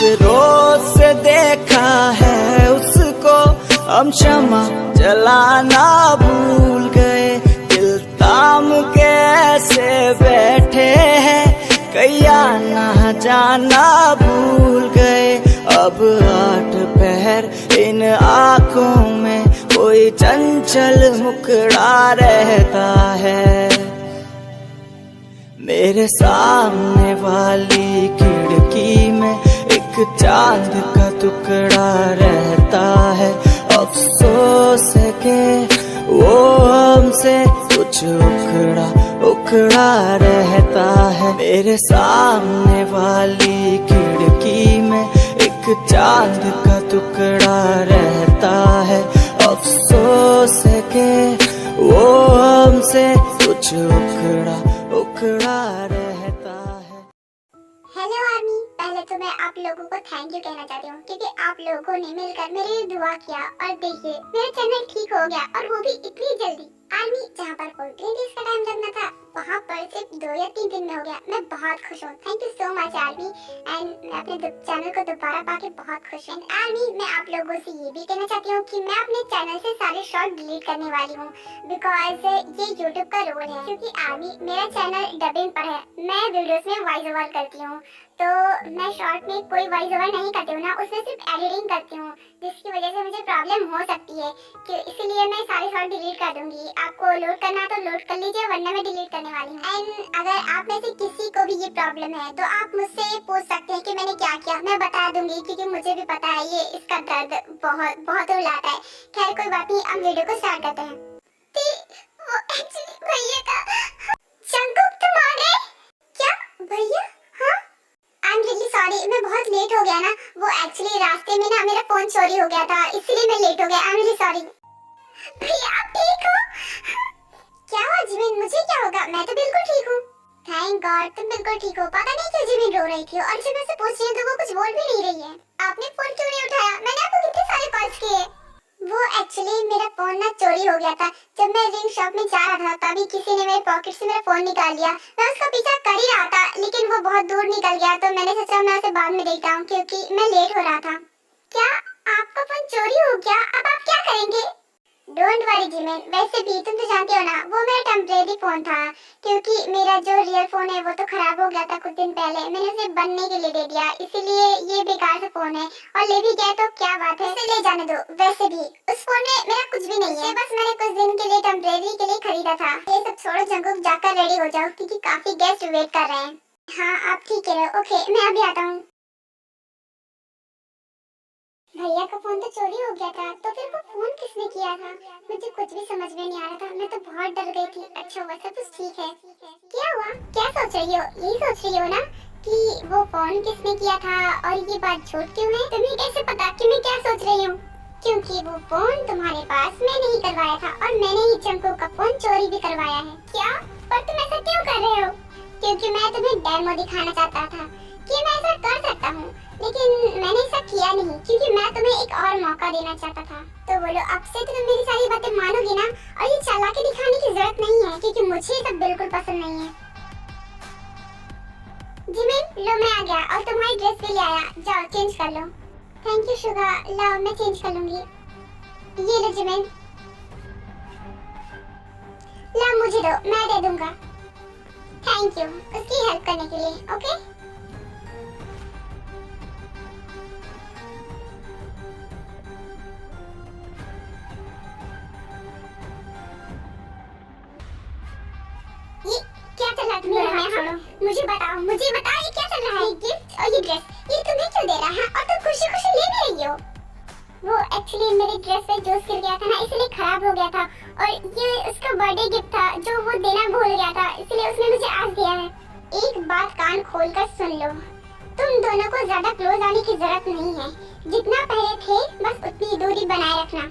रोज से देखा है उसको, हम क्षमा जलाना भूल गए। दिल थाम के ऐसे बैठे हैं, कहीं आना जाना भूल गए। अब 8 पहर इन आँखों में कोई चंचल मुखड़ा रहता है। मेरे सामने वाली खिड़की में एक चांद का टुकड़ा रहता है। अफसोस है कि वो हमसे कुछ उखड़ा रहता है। मेरे सामने वाली खिड़की में एक चांद का टुकड़ा रहता है। अफसोस है कि वो हमसे कुछ उखड़ा रहता है। हेलो आर्मी, पहले तो मैं आप लोगों को थैंक यू कहना चाहती हूँ क्योंकि आप लोगों ने मिलकर मेरे लिए दुआ किया और देखिए मेरा चैनल ठीक हो गया और वो भी इतनी जल्दी। आर्मी, जहाँ पर 14 डेज का टाइम लगना था वहाँ पर सिर्फ 2 या 3 दिन में हो गया। मैं बहुत खुश हूँ। Thank you so much army. And मैं अपने चैनल को दोबारा पाके बहुत खुश हूँ। आर्मी, मैं आप लोगों से ये भी कहना चाहती हूँ कि मैं अपने चैनल से सारे शॉर्ट डिलीट करने वाली हूँ बिकॉज ये यूट्यूब का रोल है। क्योंकि आर्मी, मेरा चैनल डबिंग पर है, मैं वीडियोस में वॉइस ओवर करती हूँ, तो मैं शॉर्ट में कोई वॉइस ओवर नहीं करती हूँ ना, उसमें सिर्फ एडिटिंग करती हूँ, जिसकी वजह से मुझे प्रॉब्लम हो सकती है कि इसलिए मैं सारे शॉर्ट डिलीट कर दूंगी। आपको लोड करना तो लोड कर लीजिए, वरना मैं डिलीट करने वाली हूँ। एंड अगर आप में से किसी को भी ये प्रॉब्लम है तो आप मुझसे पूछ सकते हैं कि मैंने क्या किया, मैं बता दूंगी क्योंकि मुझे भी पता है ये इसका दर्द बहुत बहुत रुलाता है। खैर कोई बात नहीं, अब वीडियो को स्टार्ट करते हैं। वो एक्चुअली भैया का जंगकुक तुम आ गए क्या भैया? हाँ, आई एम रियली सॉरी, मैं बहुत लेट हो गया ना। वो एक्चुअली रास्ते में ना मेरा फोन चोरी हो गया था, इसलिए मैं लेट हो गया। I am really sorry. भैया आप ठीक हो? क्या हुआ जिमिन? मुझे क्या होगा, मैं तो बिल्कुल ठीक हूँ। थैंक गॉड तुम बिल्कुल ठीक हो। पता नहीं क्यों जिमिन रो रही थी और जब मैं से पूछ रही हूँ तो वो कुछ बोल भी नहीं रही है। आपने फोन क्यों नहीं उठाया? मैंने आपको कितने सारे कॉल्स किए। वो एक्चुअली मेरा फोन ना चोरी हो गया था। जब मैं रिंग शॉप में जा रहा था तभी किसी ने मेरे पॉकेट से मेरा फोन निकाल लिया। मैं उसका पीछा कर ही रहा था लेकिन वो बहुत दूर निकल गया, तो मैंने सोचा मैं उसे बाद में देखता हूँ क्योंकि मैं लेट हो रहा था। क्या आपका फोन चोरी हो गया? अब आप क्या करेंगे? डोंट वरी जिमिन, वैसे भी तुम तो जानते हो ना वो मेरा टेम्परेरी फोन था क्योंकि मेरा जो रियल फोन है वो तो खराब हो गया था कुछ दिन पहले। मैंने उसे बनने के लिए दे दिया, इसीलिए ये बेकार सा फोन है और ले भी गया तो क्या बात है, इसे ले जाने दो। वैसे भी उस फोन में मेरा कुछ भी नहीं है, बस मैंने कुछ दिन के लिए टेम्परेरी के लिए खरीदा था। ये सब छोड़ो जंगकुक, जाकर रेडी हो जाओ क्योंकि काफी गेस्ट वेट कर रहे हैं। हाँ आप ठीक है, ओके मैं अभी आता हूँ। भैया का फोन तो चोरी हो गया था, तो फिर वो फोन किसने किया था? मुझे कुछ भी समझ में नहीं आ रहा था, मैं तो बहुत डर गई थी। अच्छा हुआ सब कुछ ठीक है। क्या हुआ? क्या सोच रही हो? यही सोच रही हो ना कि वो फोन किसने किया था और ये बात झूठ क्यों है? तुम्हें कैसे पता कि मैं क्या सोच रही हूँ? क्योंकि वो फोन तुम्हारे पास मैंने ही करवाया था और मैंने ही जंगकुक का फोन चोरी भी करवाया है। क्या? पर तुम ऐसा क्यों कर रहे हो? क्योंकि मैं तुम्हें डेमो दिखाना चाहता था कि मैं ऐसा कर सकता हूँ, लेकिन मैंने ऐसा किया नहीं क्योंकि मैं तुम्हें एक और मौका देना चाहता था। तो बोलो अब से तो तुम मेरी सारी बातें मानोगे ना? और ये चालाकी दिखाने की जरूरत नहीं है क्योंकि मुझे ये सब बिल्कुल पसंद नहीं है। जिमिन लो मैं आ गया और तुम्हारी ड्रेस भी ले आया, जाओ चेंज कर लो। थैंक यू शुगा, लाओ मैं चेंज कर लूंगी। ये लो जिमिन, लाओ मुझे दो, मैं दे दूंगा। थैंक यू उसकी हेल्प करने के लिए। ओके मुझे बताओ ये क्या चल रहा है? गिफ्ट और ये ड्रेस, ये तुम्हें क्यों दे रहा है? और तुम खुशी खुशी ले भी रही हो। वो एक्चुअली मेरी ड्रेस पे जूस गिर गया था ना, इसलिए खराब हो गया था और ये उसका बर्थडे गिफ्ट था जो वो देना भूल गया था, इसलिए उसने मुझे आज दिया है। एक बात कान खोलकर सुन लो, तुम दोनों को ज्यादा क्लोज आने की जरूरत नहीं है। जितना पहले थे बस उतनी दूरी बनाए रखना।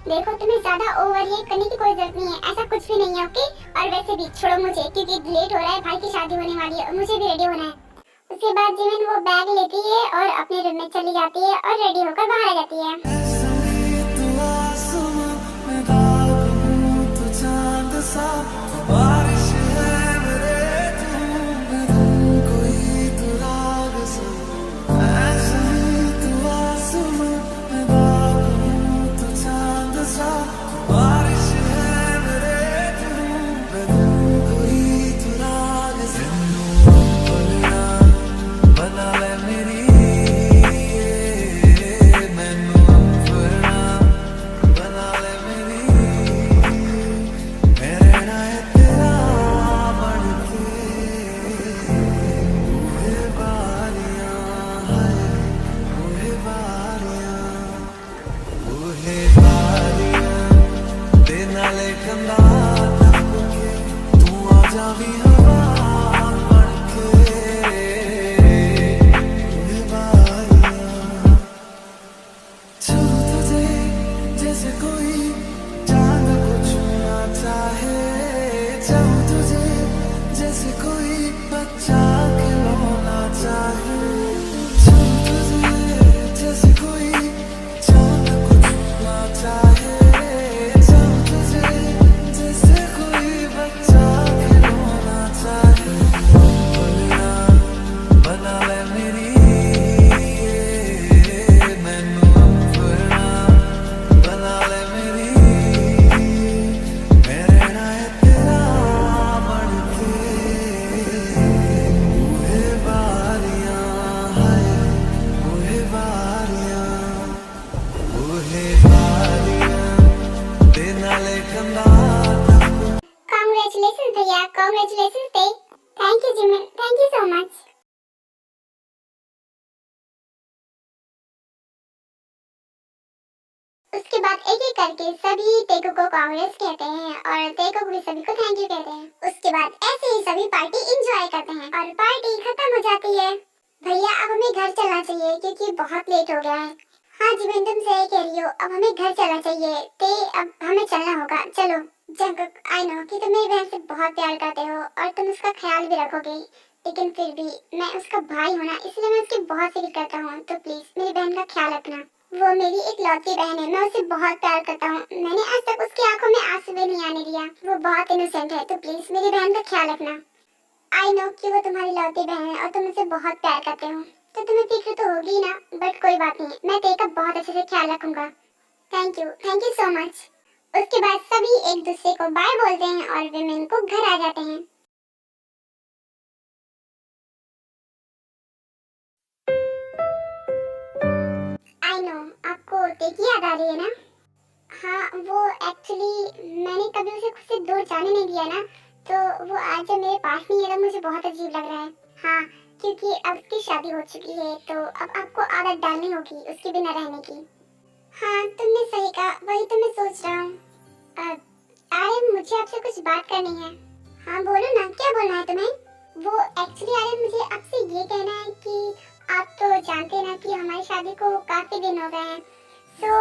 देखो तुम्हें ज्यादा ओवर रिएक्ट करने की कोई जरूरत नहीं है, ऐसा कुछ भी नहीं है। ओके और वैसे भी छोड़ो मुझे क्योंकि लेट हो रहा है, भाई की शादी होने वाली है और मुझे भी रेडी होना है। उसके बाद जिमिन वो बैग लेती है और अपने रूम में चली जाती है और रेडी होकर बाहर आ जाती है। Congratulations, Tay. Thank you, Jimin. Thank you so much. उसके बाद एक एक करके सभी टेको को कांग्रेस कहते हैं और टेको भी सभी को थैंक यू कहते हैं। उसके बाद ऐसे ही सभी पार्टी एंजॉय करते हैं और पार्टी खत्म हो जाती है। भैया अब हमें घर चलना चाहिए क्योंकि बहुत लेट हो गया है। हाँ जिमिन तुम सही कह रही हो, अब हमें घर चलना चाहिए। ते अब हमें चलना होगा, चलो। जंगकुक आई नो कि तुम मेरी बहन से बहुत प्यार करते हो और तुम उसका ख्याल भी रखोगे, लेकिन फिर भी मैं उसका भाई हूँ ना, इसलिए मैं उसकी बहुत फिक्र करता हूँ। तो प्लीज मेरी बहन का ख्याल रखना। वो मेरी इकलौती बहन है, मैं उसे बहुत प्यार करता हूँ। मैंने आज तक उसकी आंखों में आंसू भी नहीं आने दिया। वो बहुत इनोसेंट है, तो प्लीज मेरी बहन का ख्याल रखना। आई नो कि वो तुम्हारी लौती बहन है और तुम उसे बहुत प्यार करते हो, तो तुम्हें फिक्र तो होगी ना, बट कोई बात नहीं, मैं तेरा बहुत अच्छे से ख्याल रखूंगा। Thank you so much. उसके बाद सभी एक दूसरे को बाय बोलते हैं और विमेन को घर आ जाते हैं। आई नो आपको टेकी याद आ रही है ना? हाँ वो एक्चुअली मैंने कभी उसे खुद से दूर जाने नहीं दिया ना, तो वो आज जब मेरे पास नहीं है तो मुझे बहुत अजीब लग रहा है। हाँ क्योंकि अब उसकी शादी हो चुकी है, तो अब आपको आदत डालनी होगी उसके बिना रहने की। हाँ तुमने सही कहा, वही तो मैं सोच रहा हूँ। अरे मुझे आपसे कुछ बात करनी है। हाँ बोलो ना, क्या बोलना है तुम्हें? वो एक्चुअली अरे मुझे आपसे ये कहना है कि आप तो जानते ना कि हमारी शादी को काफी दिन हो गए हैं। तो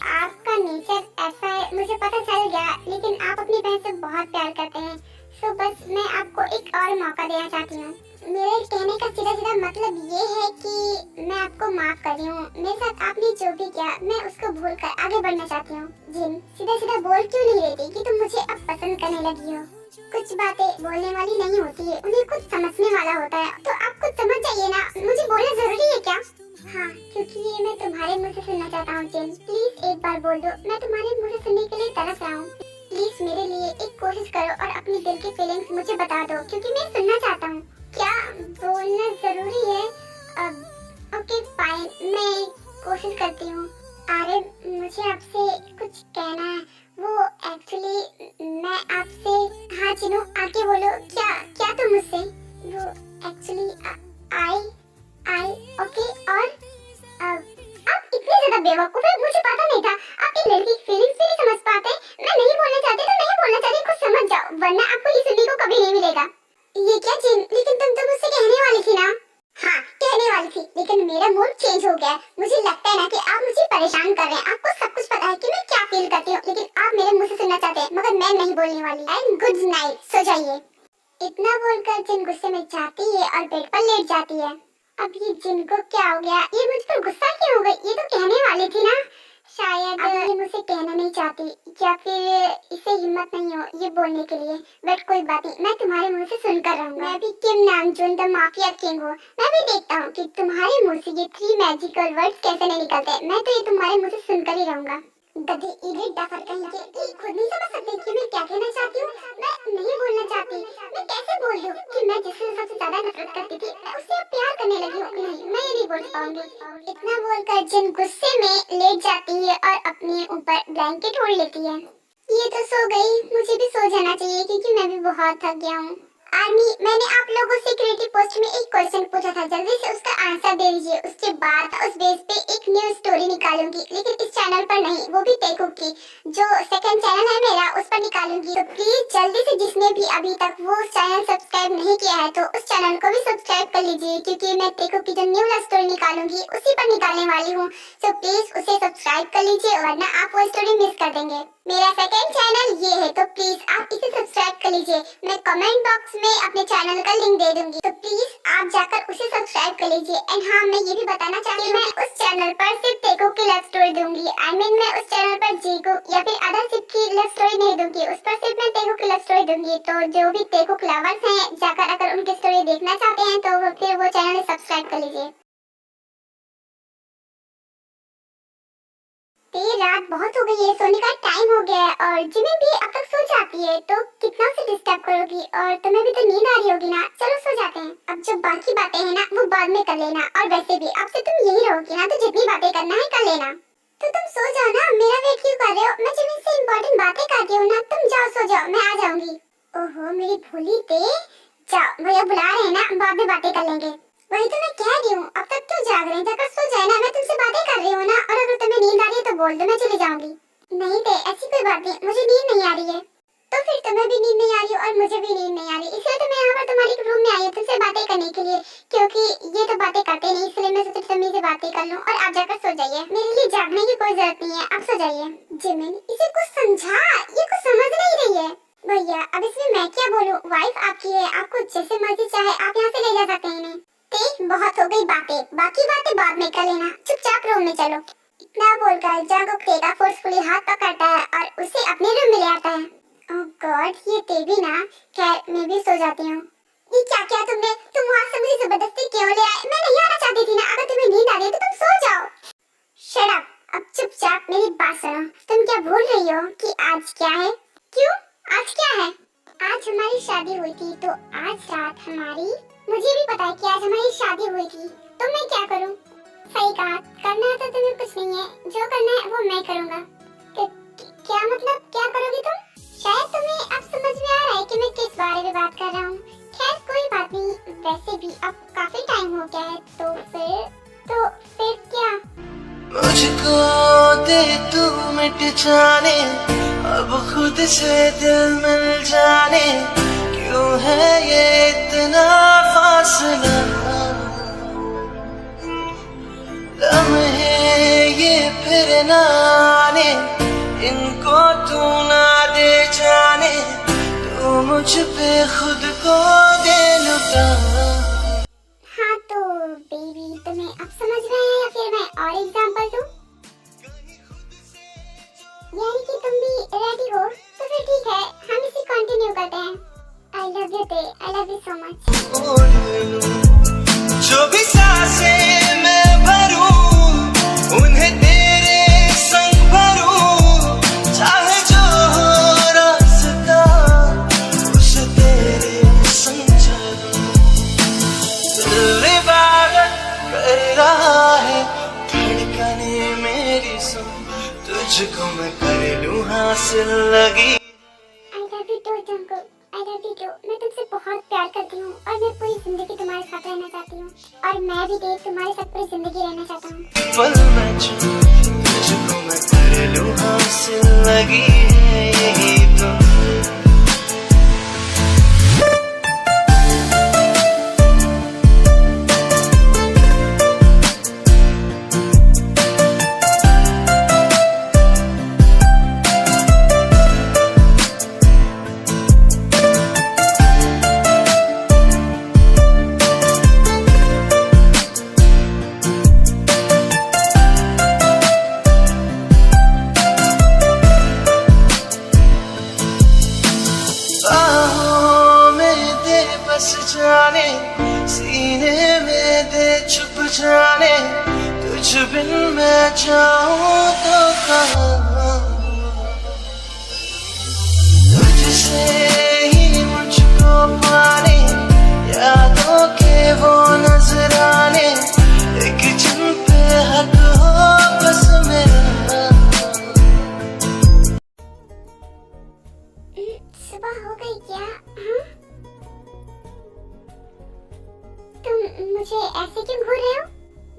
आपका नेचर ऐसा है मुझे पता चल गया, लेकिन आप अपनी बहन से बहुत प्यार करते हैं। तो बस मैं आपको एक और मौका देना चाहती हूँ। मेरे कहने का सीधा सीधा मतलब ये है कि मैं आपको माफ कर रही हूँ। मेरे साथ आपने जो भी किया मैं उसको भूल कर आगे बढ़ना चाहती हूँ। जिन सीधा सीधा बोल क्यों नहीं रहती कि तुम मुझे अब पसंद करने लगी हो? कुछ बातें बोलने वाली नहीं होती है, उन्हें कुछ समझने वाला होता है। तो आप कुछ समझ जाइए ना, मुझे बोलना जरूरी है क्या? हाँ क्योंकि ये मैं तुम्हारे मुंह से सुनना चाहता हूँ। जिन प्लीज एक बार बोल दो, मैं तुम्हारे मुंह से सुनने के लिए तरस रहा हूँ। प्लीज मेरे लिए एक कोशिश करो और अपनी दिल की फीलिंग्स मुझे बता दो, क्योंकि मैं सुनना चाहता हूँ। क्या बोलना जरूरी है? ओके फाइन, मैं कोशिश करती हूँ। अरे मुझे आपसे कुछ कहना है। वो एक्चुअली मैं आपसे। हाँ चिनू आके बोलो, क्या क्या तुम मुझसे? वो एक्चुअली आई ओके। और आप इतने ज्यादा बेवकूफ है, मुझे पता नहीं था। आप एक लड़की की फीलिंग्स भी नहीं समझ पाते। मैं नहीं बोलना चाहती तो नहीं बोलना चाहती, कुछ समझ जाओ, वरना आपको ये सुनने को कभी नहीं मिलेगा। ये क्या जिन, लेकिन तुम तो मुझसे कहने वाली थी ना? हाँ कहने वाली थी, लेकिन मेरा मूड चेंज हो गया। मुझे लगता है ना कि आप मुझे परेशान कर रहे हैं। आपको सब कुछ पता है कि मैं क्या फील करती हूँ, लेकिन आप मेरे मुंह से सुनना चाहते हैं, मगर मैं नहीं बोलने वाली। एंड गुड नाइट, सो जाइए। इतना बोलकर जिन गुस्से में जाती है और बेड पर लेट जाती है। अब ये जिन को क्या हो गया? ये मुझ पर गुस्सा क्यों हो गई? ये तो कहने वाली थी ना। शायद ये मुझसे कहना नहीं चाहती, या फिर इसे हिम्मत नहीं हो ये बोलने के लिए। बट कोई बात नहीं, मैं तुम्हारे मुंह से सुनकर रहूंगा। मैं भी किम नामजून द माफिया किंग हूँ। मैं भी देखता हूँ कि तुम्हारे मुंह से ये 3 मैजिकल वर्ड्स कैसे नहीं निकलते। मैं तो ये तुम्हारे मुंह से सुनकर ही रहूंगा। गधे इडियट डफर कहीं के, ये खुद नहीं समझ सकते कि मैं क्या कहना चाहती हूँ। मैं नहीं बोलना चाहती। मैं कैसे बोल दूँ कि मैं जिससे सबसे ज्यादा नफरत करती थी मैं उससे अब प्यार करने लगी हूँ? नहीं, मैं ये नहीं बोल पाऊंगी। इतना बोलकर जिन गुस्से में लेट जाती है और अपने ऊपर ब्लैंकेट ओढ़ लेती है। ये तो सो गई, मुझे भी सो जाना चाहिए क्योंकि मैं भी बहुत थक गया हूँ। आर्मी, मैंने आप लोगों से क्रिएटिव पोस्ट में एक क्वेश्चन पूछा था, जल्दी से उसका आंसर दे दीजिए। उसके बाद उस बेस पे एक न्यू स्टोरी निकालूंगी, लेकिन इस चैनल पर नहीं, वो भी टेकू की जो सेकंड चैनल है मेरा, उस पर निकालूंगी। तो प्लीज जल्दी से जिसने भी अभी तक वो चैनल सब्सक्राइब नहीं किया है तो उस चैनल को भी सब्सक्राइब कर लीजिए, क्योंकि मैं टेकू की जो न्यू लव स्टोरी निकालूंगी उसी पर निकालने वाली हूँ। तो प्लीज उसे सब्सक्राइब कर लीजिए, वरना आप वो स्टोरी मिस कर देंगे। मेरा सेकंड चैनल ये है, तो प्लीज आप इसे सब्सक्राइब कर लीजिए। मैं कमेंट बॉक्स में अपने चैनल का लिंक दे दूंगी, तो प्लीज आप जाकर उसे सब्सक्राइब कर लीजिए। एंड हाँ, मैं ये भी बताना चाहती हूँ, मैं उस चैनल पर सिर्फ टेको की लव स्टोरी दूंगी। आई मीन मैं उस चैनल पर जीको या फिर अदर सिप की लव स्टोरी नहीं दूंगी, उस पर सिर्फ मैं टेको की लव स्टोरी दूंगी। तो जो भी टेको लवर्स हैं, जाकर अगर उनकी स्टोरी देखना चाहते हैं तो फिर वो चैनल सब्सक्राइब कर लीजिए। देर रात बहुत हो गई है, सोने का टाइम हो गया है और जिमिन भी अब तक सो जाती है, तो कितना से डिस्टर्ब करोगी? और तुम्हें भी तो नींद आ रही होगी ना। चलो सो जाते हैं। अब जो बाकी बातें हैं ना वो बाद में कर लेना, और वैसे भी अब से तुम यही रहोगी ना, तो जितनी बातें करना है कर लेना। तो तुम सो जाओ ना, मेरा वेट क्यों कर रहे हो? मैं जिमिन से इम्पोर्टेंट बातें करती हूँ ना, तुम जाओ सो जाओ, मैं आ जाऊंगी। ओहो मेरी भोली ते, जाओ भैया बुला रहे हैं ना, बाद में बातें कर लेंगे। वही तो मैं कह रही हूँ, अब तक तो जाग रहे हैं, जाकर सो जाए ना, मैं तुमसे बातें कर रही हूँ ना, और अगर तुम्हें नींद आ रही है तो बोल दो, मैं चली जाऊंगी। नहीं ते, ऐसी कोई बात नहीं, मुझे नींद नहीं आ रही है। तो फिर तुम्हें भी नींद नहीं आ रही और मुझे भी नींद नहीं आ रही, इसलिए तो मैं यहाँ पर तुम्हारे रूम में आई हूँ तुमसे बातें करने के लिए, क्योंकि ये तो बातें करते नहीं, इसलिए मैं सोची तुम से बातें कर लूँ और आप जाकर सो जाइए। मेरे लिए जागने की कोई जरूरत नहीं है, आप सो जाइए। जिमिन, इसे कुछ समझा, ये कुछ समझ नहीं रही है। भैया अब इसमें मैं क्या बोलूं, वाइफ आपकी है, आपको जैसे मर्जी चाहे आप यहाँ से ले जा सकते हैं इन्हें। ते, बहुत हो गई बातें, बाकी बातें बाद में कर लेना, चुपचाप रूम में चलो। इतना बोलकर जंगकुक ते का फोर्सफुली हाथ पकड़ता है और उसे अपने रूम में ले आता है। ओह गॉड, ये ते भी ना, खैर मैं भी सो जाती हूँ। ये क्या किया तुमने, तुम वहाँ से मुझे जबरदस्ती क्यों ले आए, मैं नहीं आना चाहती थी ना, अगर तुम्हें नींद आ रही है तो तुम सो जाओ। शट अप, अब चुपचाप मेरी बात सुनो, तुम क्या भूल रही हो कि आज क्या है? क्यों, आज क्या है? आज हमारी शादी हुई थी, तो आज रात हमारी, मुझे भी पता है कि आज हमारी शादी हुई थी, तो मैं क्या करूं? सही कहा, करना तो तुम्हें कुछ नहीं है, जो करना है वो मैं करूंगा। क्या मतलब, क्या करोगी तुम? शायद तुम्हें अब समझ में आ रहा है कि मैं किस बारे में बात कर रहा हूँ। खैर कोई बात नहीं, वैसे भी अब काफी टाइम हो गया है, तो फिर क्या? मुझको दे तू मिट जाने, अब खुद से दिल मिल जाने, क्यों है ये इतना फासला, लम्हे ये फिर ना आने, इनको तू ना दे जाने, तू मुझ पे खुद को दे लुटा। हाँ तो बेबी, तुम्हें अब समझ में आया या फिर मैं और एग्जांपल दूं? यानी कि तुम भी रेडी हो, तो फिर ठीक है, हम इसे कंटिन्यू करते हैं। आई लव यू ते, I love you so much. जो भी सांसें मैं भरूं, उन्हें तेरे संग भरूं, चाहे जो हो रास्ता, उसे तेरे संग चलूं। दिल इबादत कर रहा है, धड़कने मेरी सुन, तुझको मैं कर लूं हासिल लगी। I love you too, Jungkook, I love you too। मैं तुमसे बहुत प्यार करती हूँ और मैं पूरी जिंदगी तुम्हारे साथ रहना चाहती हूँ, और मैं भी देव तुम्हारे साथ पूरी जिंदगी रहना चाहता हूँ। पल में तुझको मैं कर लूं हासिल लगी है यही तो। बस जाने, सीने में दे छुप जाने, तुझ बिन मैं जाऊं तो कहाँ, तुझसे ही मुझको पाने, यादों के वो नजराने, एक जिन पे हक हो बस मेरा। सुबह हो गई क्या? हाँ? तुम मुझे ऐसे क्यों घूर रहे हो?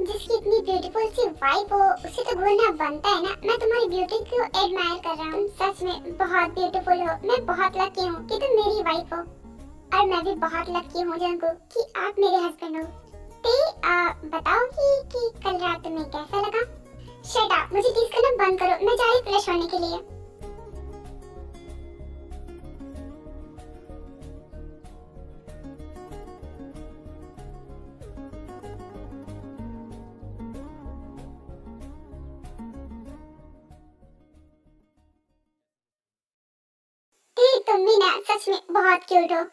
जिसकी इतनी ब्यूटीफुल सी वाइफ हो, उसे तो घूरना बनता है ना। मैं तुम्हारी ब्यूटी को एडमायर कर रहा हूँ, सच में बहुत ब्यूटीफुल हो। मैं बहुत लकी हूँ कि तुम मेरी वाइफ हो, और मैं भी बहुत लकी हूँ जंकुक कि आप मेरे हस्बैंड हो। ते बताओगी कि कल रात तुम्हें कैसा लगा? शट अप, मुझे टीज करना बंद करो, मैं जा रही फ्रेश होने के लिए। तुम भी ना सच में बहुत क्यूट हो।